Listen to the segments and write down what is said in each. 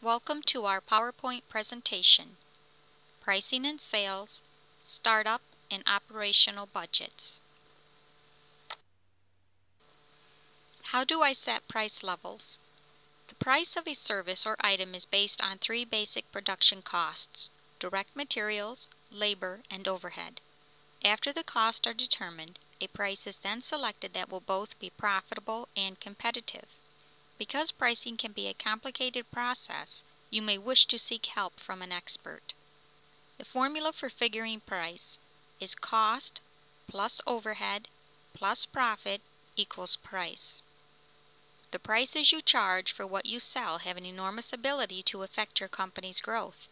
Welcome to our PowerPoint presentation, Pricing and Sales, Startup and Operational Budgets. How do I set price levels? The price of a service or item is based on three basic production costs: direct materials, labor, and overhead. After the costs are determined, a price is then selected that will both be profitable and competitive. Because pricing can be a complicated process, you may wish to seek help from an expert. The formula for figuring price is cost plus overhead plus profit equals price. The prices you charge for what you sell have an enormous ability to affect your company's growth.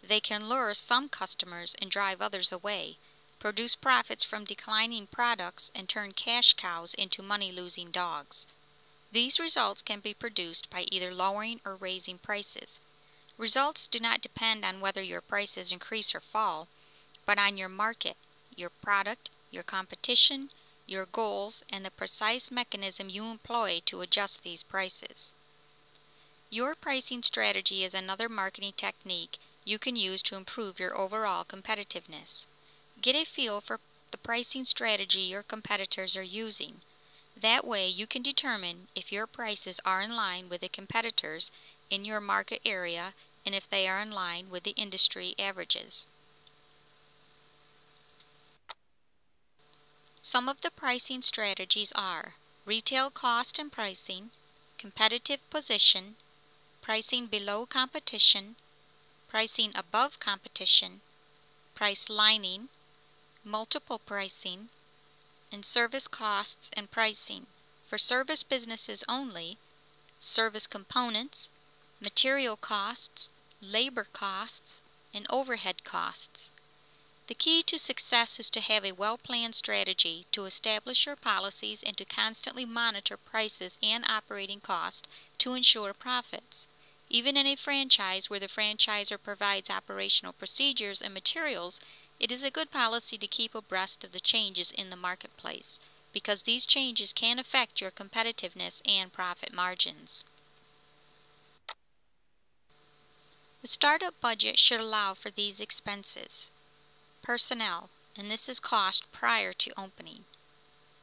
They can lure some customers and drive others away, produce profits from declining products, and turn cash cows into money-losing dogs. These results can be produced by either lowering or raising prices. Results do not depend on whether your prices increase or fall, but on your market, your product, your competition, your goals, and the precise mechanism you employ to adjust these prices. Your pricing strategy is another marketing technique you can use to improve your overall competitiveness. Get a feel for the pricing strategy your competitors are using. That way you can determine if your prices are in line with the competitors in your market area and if they are in line with the industry averages. Some of the pricing strategies are retail cost and pricing, competitive position, pricing below competition, pricing above competition, price lining, multiple pricing, and service costs and pricing. For service businesses only, service components, material costs, labor costs, and overhead costs. The key to success is to have a well-planned strategy to establish your policies and to constantly monitor prices and operating costs to ensure profits. Even in a franchise where the franchisor provides operational procedures and materials, it is a good policy to keep abreast of the changes in the marketplace, because these changes can affect your competitiveness and profit margins. The startup budget should allow for these expenses: personnel, and this is cost prior to opening;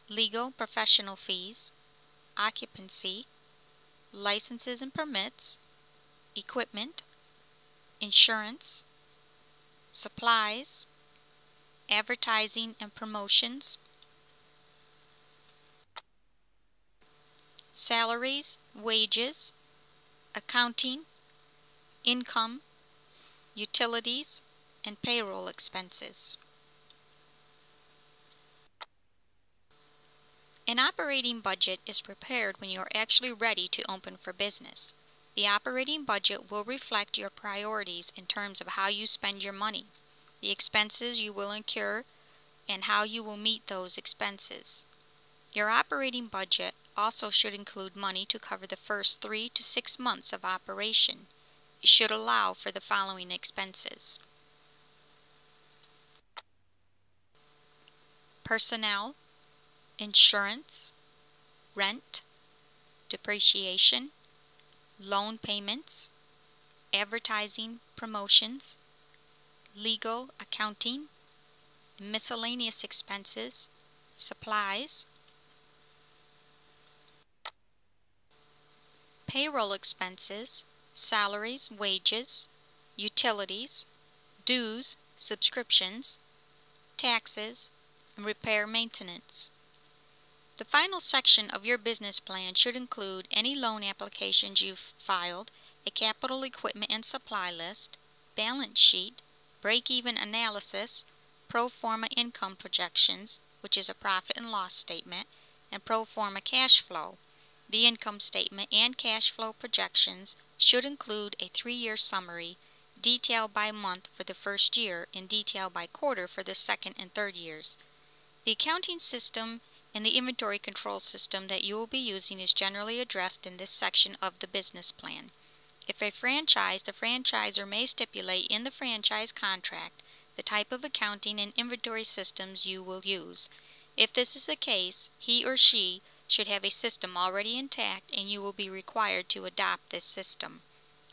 legal professional fees; occupancy; licenses and permits; equipment; insurance; supplies; advertising and promotions; salaries, wages; accounting; income; utilities, and payroll expenses. An operating budget is prepared when you are actually ready to open for business. The operating budget will reflect your priorities in terms of how you spend your money, the expenses you will incur, and how you will meet those expenses. Your operating budget also should include money to cover the first 3 to 6 months of operation. It should allow for the following expenses: personnel, insurance, rent, depreciation, loan payments, advertising, promotions, legal, accounting, miscellaneous expenses, supplies, payroll expenses, salaries, wages, utilities, dues, subscriptions, taxes, and repair maintenance. The final section of your business plan should include any loan applications you've filed, a capital equipment and supply list, balance sheet, break-even analysis, pro forma income projections, which is a profit and loss statement, and pro forma cash flow. The income statement and cash flow projections should include a 3-year summary, detail by month for the first year and detail by quarter for the second and third years. The accounting system and the inventory control system that you will be using is generally addressed in this section of the business plan. If a franchise, the franchisor may stipulate in the franchise contract the type of accounting and inventory systems you will use. If this is the case, he or she should have a system already intact and you will be required to adopt this system.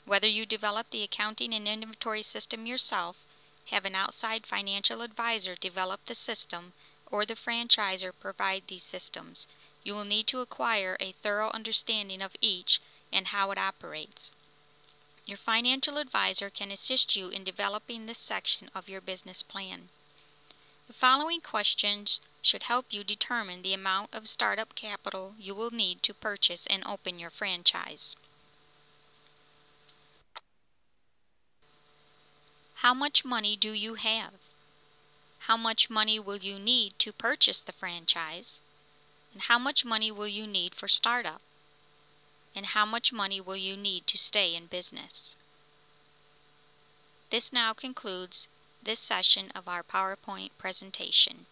Whether you develop the accounting and inventory system yourself, have an outside financial advisor develop the system, or the franchisor provide these systems, you will need to acquire a thorough understanding of each and how it operates. Your financial advisor can assist you in developing this section of your business plan. The following questions should help you determine the amount of startup capital you will need to purchase and open your franchise. How much money do you have? How much money will you need to purchase the franchise? And how much money will you need for startup? And how much money will you need to stay in business? This now concludes this session of our PowerPoint presentation.